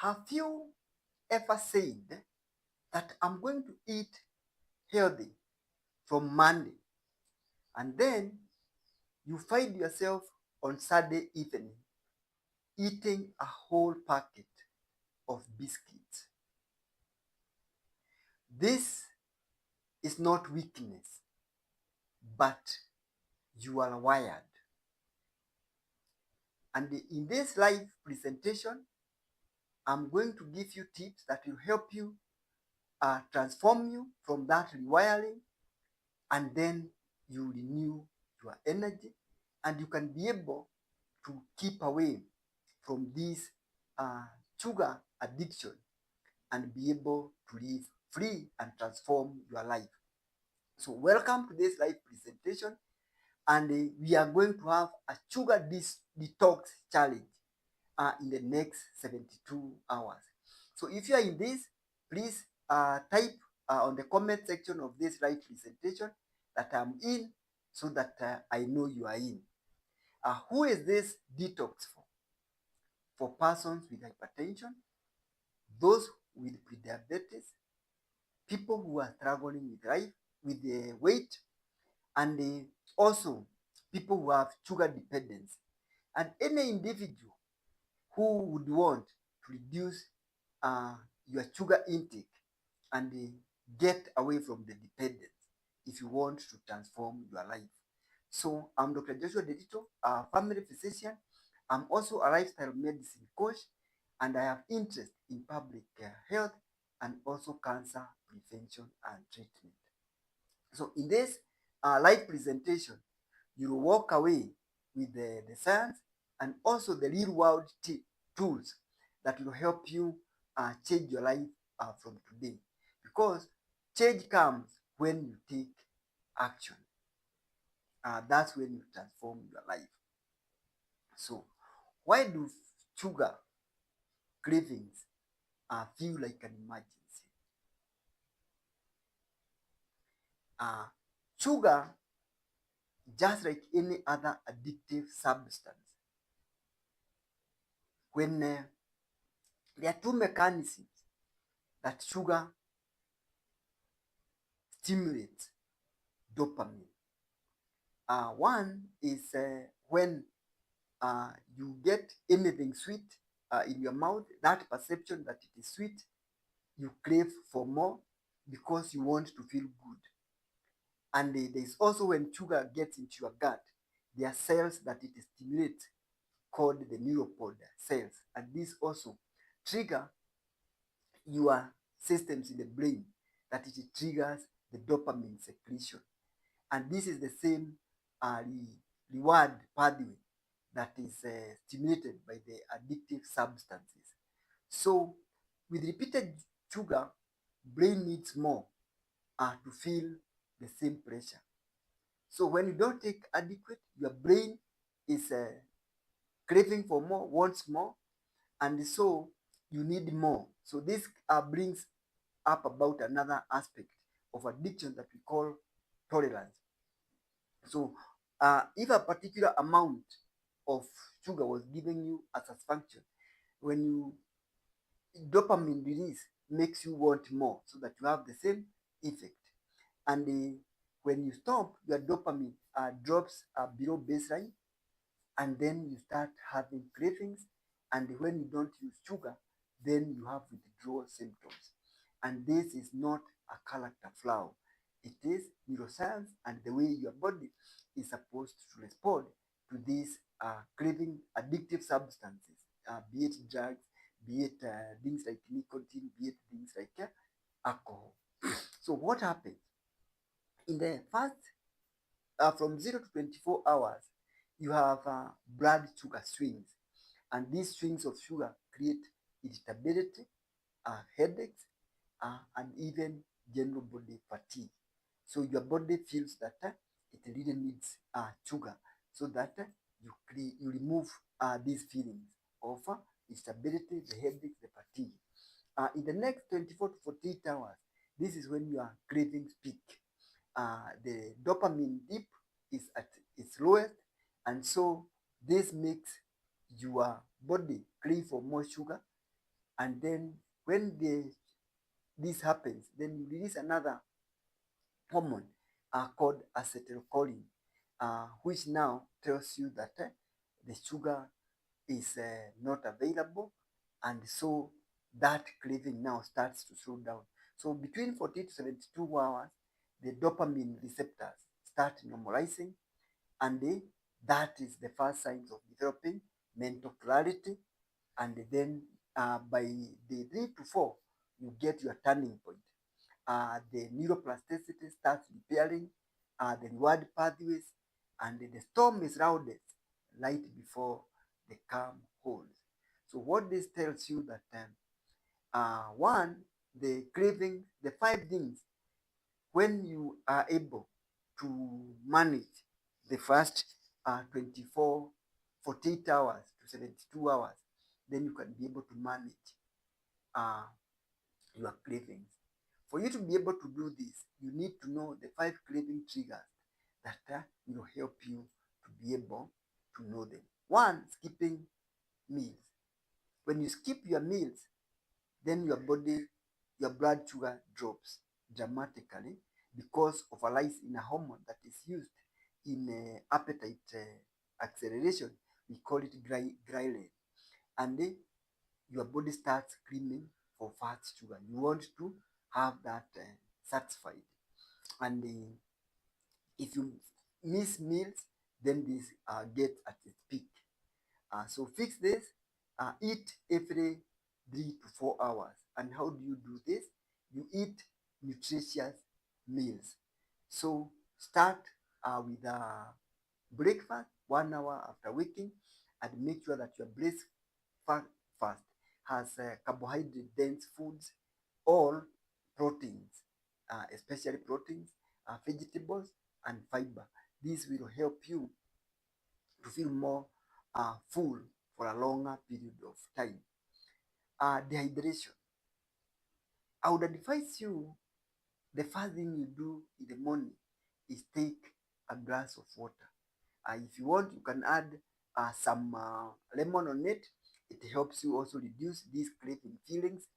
Have you ever said that I'm going to eat healthy from Monday, and then you find yourself on Saturday evening eating a whole packet of biscuits? This is not weakness, but you are wired. And in this live presentation, I'm going to give you tips that will help you transform you from that rewiring, and then you renew your energy, and you can be able to keep away from this uh, sugar addiction and be able to live free and transform your life. So welcome to this live presentation, and we are going to have a sugar detox challenge in the next 72 hours. So if you are in this, please type on the comment section of this live presentation that I'm in, so that I know you are in. Who is this detox for? For persons with hypertension, those with prediabetes, people who are struggling with life, with the weight, and also people who have sugar dependence, and any individual who would want to reduce uh, your sugar intake and get away from the dependence if you want to transform your life. So I'm Dr. Joshua Nderitu, a family physician. I'm also a lifestyle medicine coach, and I have interest in public health and also cancer prevention and treatment. So in this live presentation, you will walk away with the science and also the real world tools that will help you change your life from today. Because change comes when you take action. That's when you transform your life. So why do sugar cravings feel like an emergency? Sugar, just like any other addictive substance, when there are two mechanisms that sugar stimulates dopamine. One is when you get anything sweet in your mouth, that perception that it is sweet, you crave for more because you want to feel good. And there is also when sugar gets into your gut, there are cells that it stimulates called the neuropod cells, and these also trigger your systems in the brain, that it triggers the dopamine secretion. And this is the same reward pathway that is stimulated by the addictive substances. So with repeated sugar, brain needs more to feel the same pressure. So when you don't take adequate, your brain is craving for more, wants more, and so you need more. So this brings up about another aspect of addiction that we call tolerance. So if a particular amount of sugar was given you as a function, when you dopamine release makes you want more so that you have the same effect. And when you stop, your dopamine drops below baseline, and then you start having cravings. And when you don't use sugar, then you have withdrawal symptoms. And this is not a character flaw. It is neuroscience and the way your body is supposed to respond to these craving addictive substances, be it drugs, be it things like nicotine, be it things like alcohol. So what happens? In the first, from 0 to 24 hours, you have blood sugar swings. And these swings of sugar create irritability, headaches, and even general body fatigue. So your body feels that it really needs sugar, so that you remove these feelings of instability, the headache, the fatigue. In the next 24 to 48 hours, this is when your cravings peak. The dopamine dip is at its lowest, and so this makes your body crave for more sugar, And then when this happens, then you release another hormone called acetylcholine, which now tells you that the sugar is not available, and so that craving now starts to slow down. So between 40 to 72 hours, the dopamine receptors start normalizing, and that is the first signs of developing mental clarity. And then by day 3 to 4, you get your turning point. The neuroplasticity starts repairing the reward pathways, and the storm is loudest right before the calm holds. So what this tells you that one, the craving, the 5 things, when you are able to manage the first 24, 48 hours to 72 hours, then you can be able to manage uh, your cravings. For you to be able to do this, you need to know the 5 craving triggers that will help you to be able to know them. One, skipping meals. When you skip your meals, then your blood sugar drops dramatically because of a rise in a hormone that is used in appetite acceleration. We call it ghrelin. And your body starts screaming for fat sugar. You want to have that satisfied. And if you miss meals, then this gets at its peak. So fix this. Eat every 3 to 4 hours. And how do you do this? You eat nutritious meals. So start with breakfast 1 hour after waking, and make sure that your breakfast has carbohydrate dense foods, all proteins, especially proteins, vegetables, and fiber. This will help you to feel more full for a longer period of time. Dehydration. I would advise you, the first thing you do in the morning is take a glass of water. If you want, you can add some lemon on it. It helps you also reduce these craving feelings,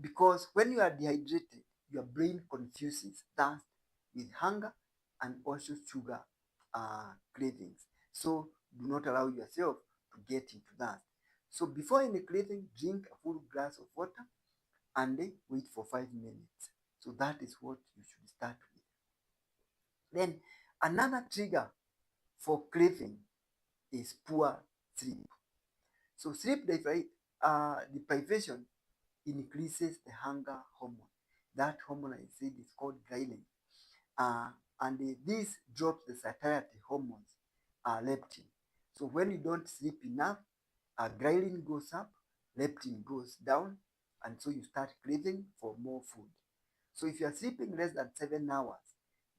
because when you are dehydrated, your brain confuses thirst with hunger and also sugar cravings. So do not allow yourself to get into that. So before any craving, drink a full glass of water and wait for 5 minutes. So that is what you should start with. Then another trigger for craving is poor sleep. So sleep deprivation increases the hunger hormone. That hormone I said is called ghrelin. And this drops the satiety hormones, leptin. So when you don't sleep enough, ghrelin goes up, leptin goes down, and so you start craving for more food. So if you are sleeping less than 7 hours,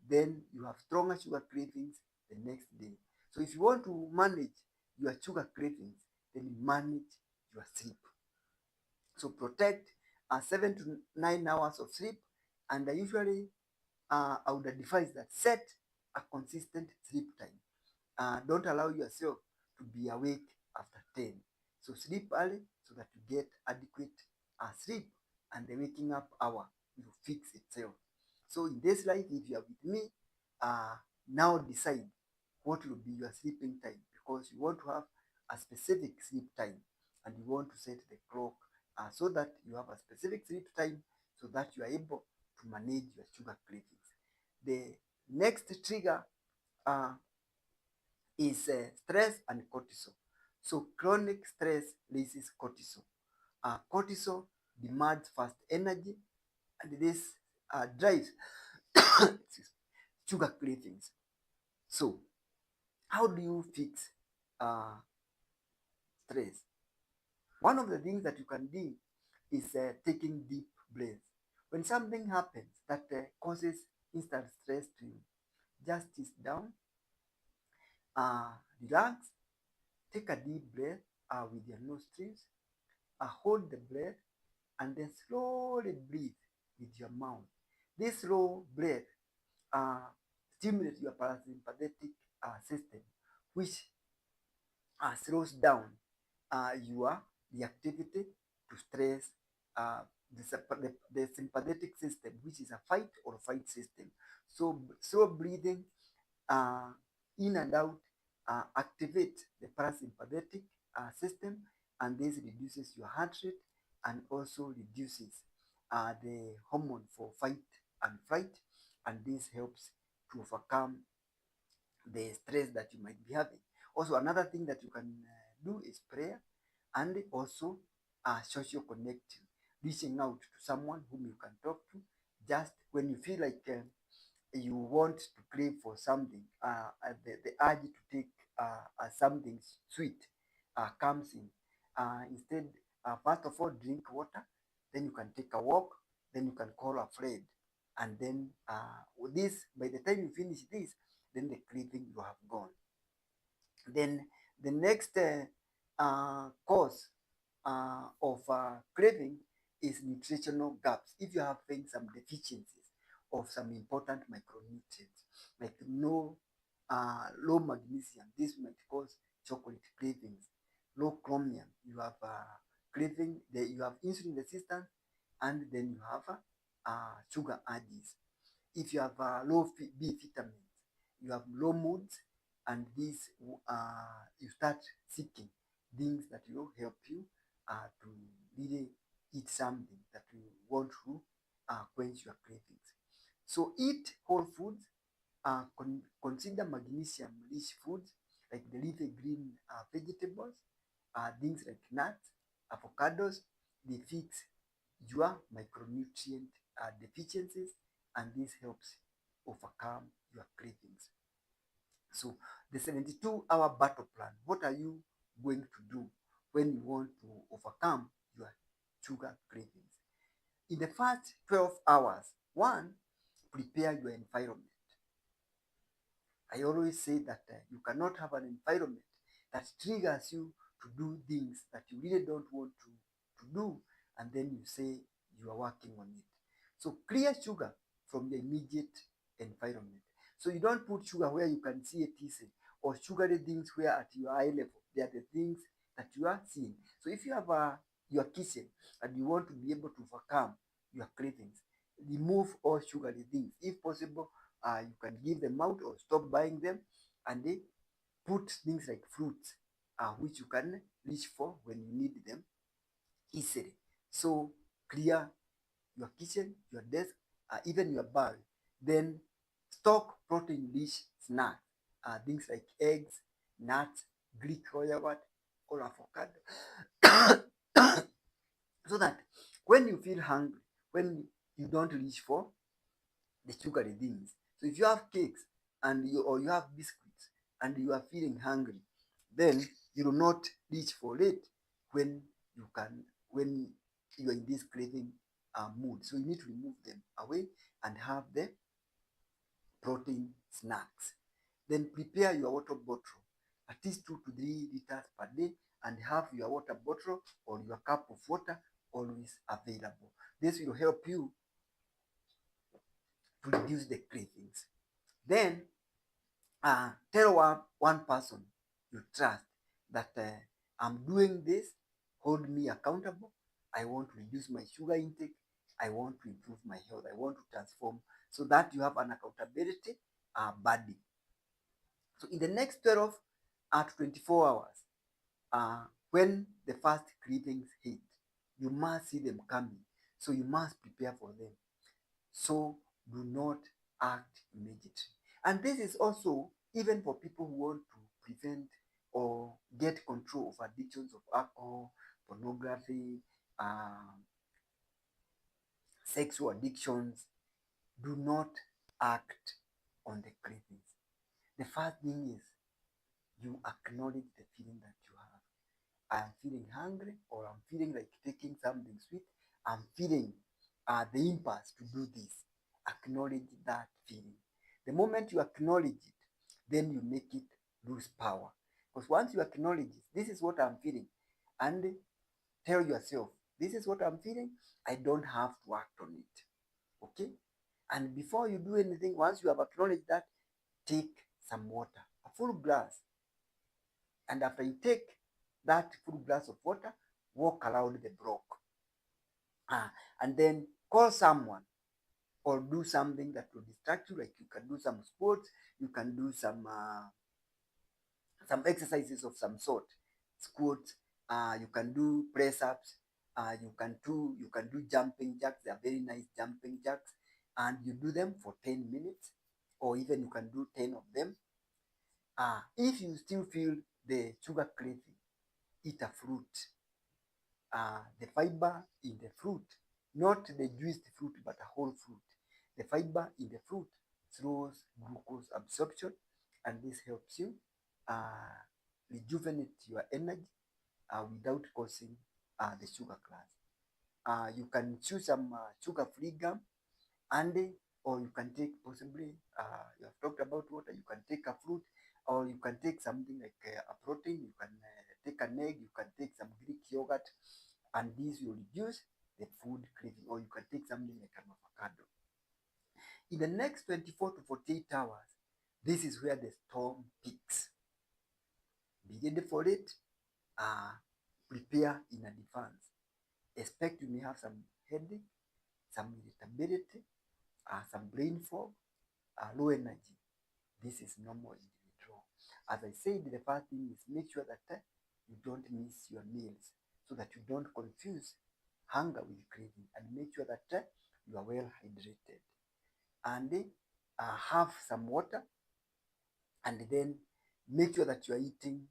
then you have stronger sugar cravings the next day. So if you want to manage your sugar cravings, then manage your sleep. So protect 7 to 9 hours of sleep, and I would advise that set a consistent sleep time. Don't allow yourself to be awake after 10. So sleep early so that you get adequate sleep, and the waking up hour will fix itself. So in this life, if you are with me, uh, now decide what will be your sleeping time, because you want to have a specific sleep time, and you want to set the clock so that you have a specific sleep time, so that you are able to manage your sugar cravings. The next trigger uh, is stress and cortisol. So chronic stress raises cortisol. Cortisol demands fast energy, and this drives sugar cravings. So how do you fix uh, stress? One of the things that you can do is taking deep breaths. When something happens that causes instant stress to you, just sit down, relax, take a deep breath with your nostrils, hold the breath, and then slowly breathe with your mouth. This slow breath uh, stimulates your parasympathetic system, which slows down your reactivity to stress the sympathetic system, which is a fight or fight system. So breathing uh, in and out activate the parasympathetic system, and this reduces your heart rate and also reduces the hormone for fight and flight, and this helps to overcome the stress that you might be having. Also, another thing that you can do is prayer, and also social connecting, reaching out to someone whom you can talk to just when you feel like you want to crave for something, the urge to take something sweet comes in. Instead, first of all, drink water, then you can take a walk, then you can call a friend, and then with this, by the time you finish this, then the craving you have gone. Then the next cause of craving is nutritional gaps. If you are having some deficiencies of some important micronutrients, like low magnesium, this might cause chocolate cravings. Low chromium, you have craving, you have insulin resistance, and then you have sugar urges. If you have low B vitamins, you have low moods, and this you start seeking things that will help you to really eat something that you want to quench your cravings. So eat whole foods. Consider magnesium-rich foods like the leafy green vegetables, things like nuts, avocados. They fix your micronutrient deficiencies, and this helps overcome your cravings. So the 72-hour battle plan, what are you going to do when you want to overcome your sugar cravings? In the first 12 hours, one, prepare your environment. I always say that you cannot have an environment that triggers you to do things that you really don't want to do, and then you say you are working on it. So clear sugar from the immediate environment. So you don't put sugar where you can see it easily, or sugary things where at your eye level. They are the things that you are seeing. So if you have your kitchen and you want to be able to overcome your cravings, remove all sugary things. If possible, you can give them out or stop buying them, and they put things like fruits, which you can reach for when you need them easily. So clear your kitchen, your desk, even your bag. Then stock protein-rich snacks, things like eggs, nuts, Greek yogurt, or avocado, so that when you feel hungry, when you don't reach for the sugary things. So if you have cakes or you have biscuits and you are feeling hungry, then you do not reach for it when when you are in this craving mood. So you need to remove them away and have the protein snacks. Then prepare your water bottle at least 2 to 3 liters per day, and have your water bottle or your cup of water always available. This will help you to reduce the cravings. Then tell one person you trust that I'm doing this, hold me accountable. I want to reduce my sugar intake. I want to improve my health. I want to transform, so that you have an accountability buddy. So in the next 12 to 24 hours, when the first cravings hit, you must see them coming. So you must prepare for them. So do not act immediately. And this is also even for people who want to prevent or get control of addictions of alcohol, pornography, sexual addictions. Do not act on the cravings. The first thing is you acknowledge the feeling that you have. I am feeling hungry, or I'm feeling like taking something sweet. I'm feeling the impulse to do this. Acknowledge that feeling. The moment you acknowledge it, then you make it lose power. Because once you acknowledge it, this is what I'm feeling, and tell yourself, this is what I'm feeling, I don't have to act on it. Okay? And before you do anything, once you have acknowledged that, take some water, a full glass. And after you take that full glass of water, walk around the block. And then call someone or do something that will distract you, like you can do some sports, you can do some exercises of some sort, squats, you can do press ups, you can do jumping jacks. They are very nice jumping jacks, and you do them for 10 minutes, or even you can do 10 of them. If you still feel the sugar craving, eat a fruit. The fiber in the fruit, not the juiced fruit, but a whole fruit. The fiber in the fruit slows glucose absorption, and this helps you uh, rejuvenate your energy without causing the sugar crash. You can choose some sugar-free gum, and or you can take possibly, you have talked about water, you can take a fruit, or you can take something like a protein, you can take an egg, you can take some Greek yogurt, and this will reduce the food craving. Or you can take something like an avocado. In the next 24 to 48 hours, this is where the storm peaks. Be ready for it. Uh, Prepare in advance. Expect you may have some headache, some irritability, some brain fog, low energy. This is normal in the withdrawal. As I said, the first thing is make sure that you don't miss your meals, so that you don't confuse hunger with craving, and make sure that you are well hydrated, and have some water, and then make sure that you are eating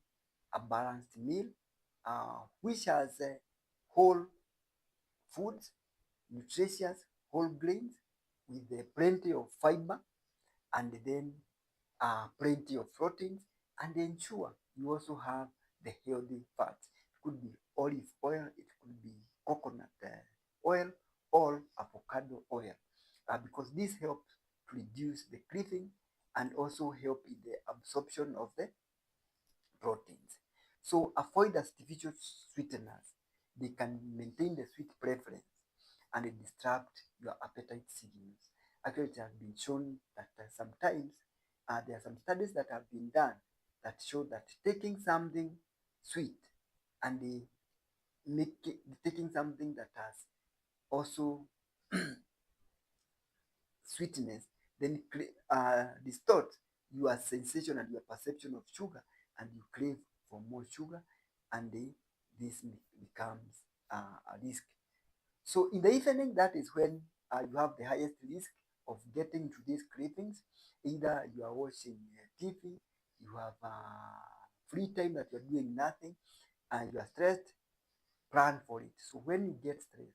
a balanced meal, which has whole foods, nutritious whole grains with plenty of fiber, and then plenty of proteins, and ensure you also have the healthy fats. It could be olive oil, it could be coconut oil, or avocado oil, because this helps to reduce the craving and also help in the absorption of the proteins. So avoid artificial sweeteners. They can maintain the sweet preference and disrupt your appetite signals. Actually, it has been shown that sometimes there are some studies that have been done that show that taking something sweet and taking something that has also sweetness, then distort your sensation and your perception of sugar, and you crave for more sugar, and this becomes a risk. So in the evening, that is when you have the highest risk of getting to these cravings. Either you are watching TV, you have free time that you're doing nothing, and you are stressed, plan for it. So when you get stressed,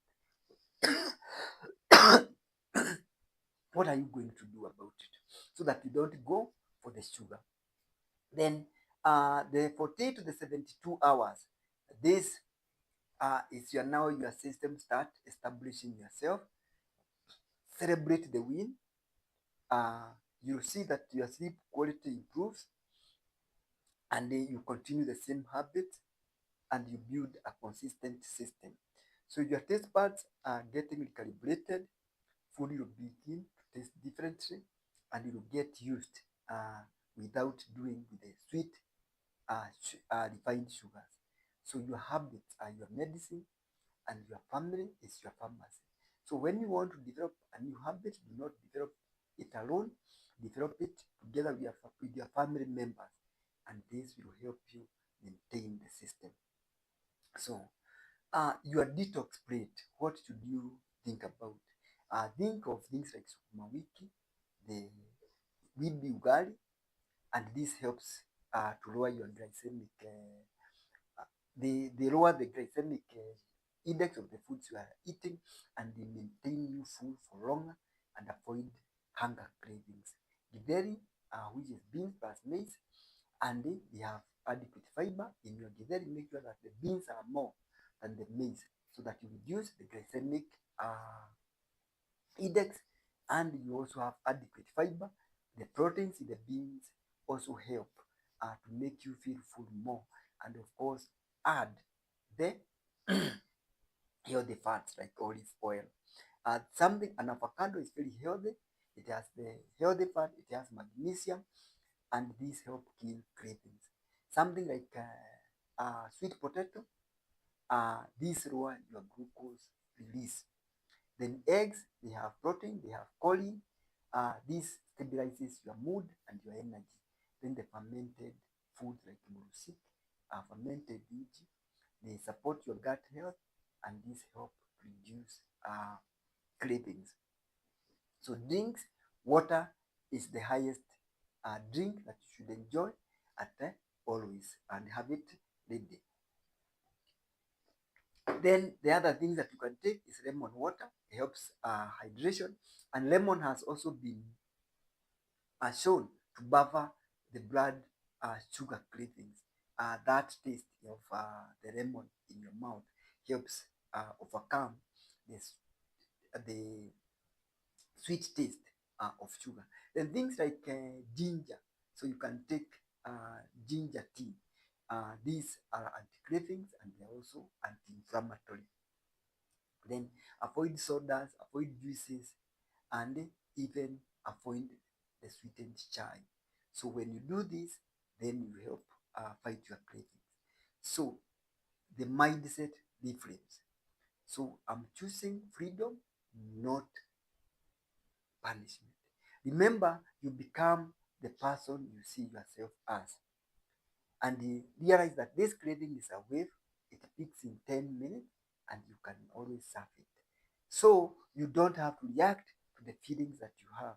what are you going to do about it so that you don't go for the sugar? Then the 48 to the 72 hours, this is your system start establishing yourself. Celebrate the win. uh, you'll see that your sleep quality improves, and then you continue the same habits, and you build a consistent system. So your taste buds are getting recalibrated, food will begin to taste differently, and you will get used without doing with the sweet refined sugars. So your habits are your medicine, and your family is your pharmacy. So when you want to develop a new habit, do not develop it alone. Develop it together with your family members, and this will help you maintain the system. So your detox plate, what should you think about? Think of things like sukuma wiki, the wimbi ugali, and this helps to lower your glycemic they lower the glycemic index of the foods you are eating, and they maintain you full for longer and avoid hunger cravings. Githeri, which is beans plus maize, and they have adequate fiber in your githeri. Make sure that the beans are more than the maize, so that you reduce the glycemic index, and you also have adequate fiber. The proteins in the beans also help to make you feel full more, and of course add the healthy fats like olive oil. An avocado is very healthy. It has the healthy fat, it has magnesium, and these help kill cravings. Something like sweet potato, these lower your glucose release. Then eggs, they have protein, they have choline. This stabilizes your mood and your energy. Then the fermented foods like murusik, fermented uji, they support your gut health and these help reduce cravings. So drinks, water is the highest drink that you should enjoy at always and have it ready. Then the other thing that you can take is lemon water. It helps hydration, and lemon has also been shown to buffer the blood sugar cravings. That taste of the lemon in your mouth helps overcome this, the sweet taste of sugar. Then things like ginger, so you can take ginger tea. These are anti-cravings and they're also anti-inflammatory. Then avoid sodas, avoid juices, and even avoid the sweetened chai. So when you do this, then you help fight your cravings. So the mindset difference. So I'm choosing freedom, not punishment. Remember, you become the person you see yourself as. And you realize that this craving is a wave, it peaks in 10 minutes, and you can always surf it. So you don't have to react to the feelings that you have.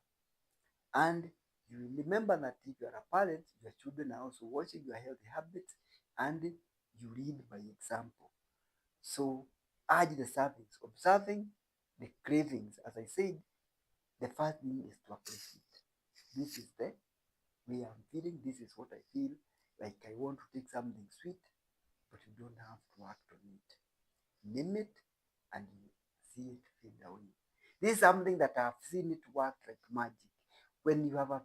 And you remember that if you are a parent, your children are also watching your healthy habits and you lead by example. So urge the servings, observing the cravings. As I said, the first thing is to appreciate. This is the way I'm feeling. This is what I feel like. I want to take something sweet, but you don't have to act on it. Name it and you see it fade away. This is something that I've seen it work like magic. When you have a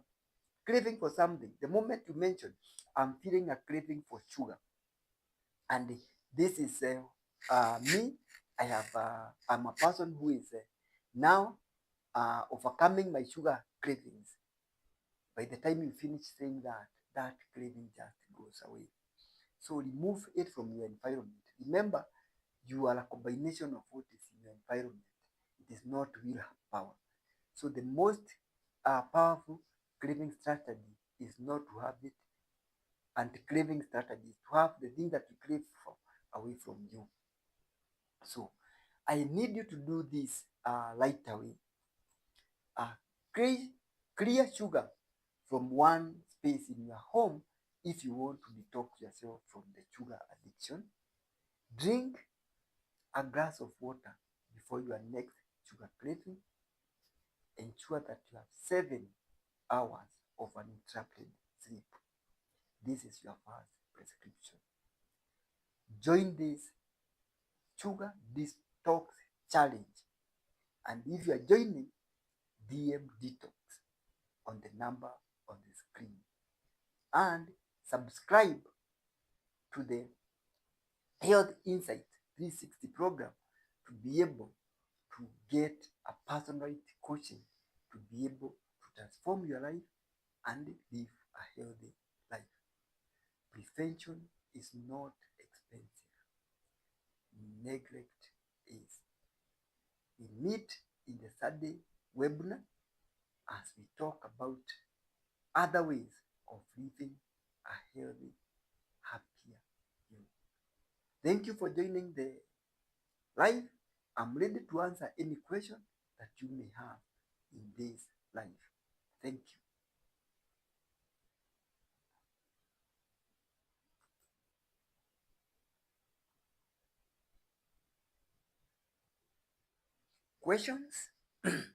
craving for something, the moment you mention, I'm feeling a craving for sugar, and this is me. I'm a person who is now overcoming my sugar cravings. By the time you finish saying that, that craving just goes away. So remove it from your environment. Remember, you are a combination of what is in your environment. It is not willpower. So the most powerful craving strategy is not to have it, and craving strategy is to have the thing that you crave for away from you. So I need you to do this right away. Uh, clear, clear sugar from one space in your home if you want to detox yourself from the sugar addiction. Drink a glass of water before your next sugar craving. Ensure that you have 7 hours of uninterrupted sleep. This is your first prescription. Join this sugar detox challenge. And if you are joining, DM detox on the number on the screen. And subscribe to the Health Insight 360 program to be able to get a personalized coaching to be able to transform your life and live a healthy life. Prevention is not expensive. Neglect is. We meet in the Saturday webinar as we talk about other ways of living a healthy, happier you. Thank you for joining the live. I'm ready to answer any question that you may have in this live. Thank you. Questions?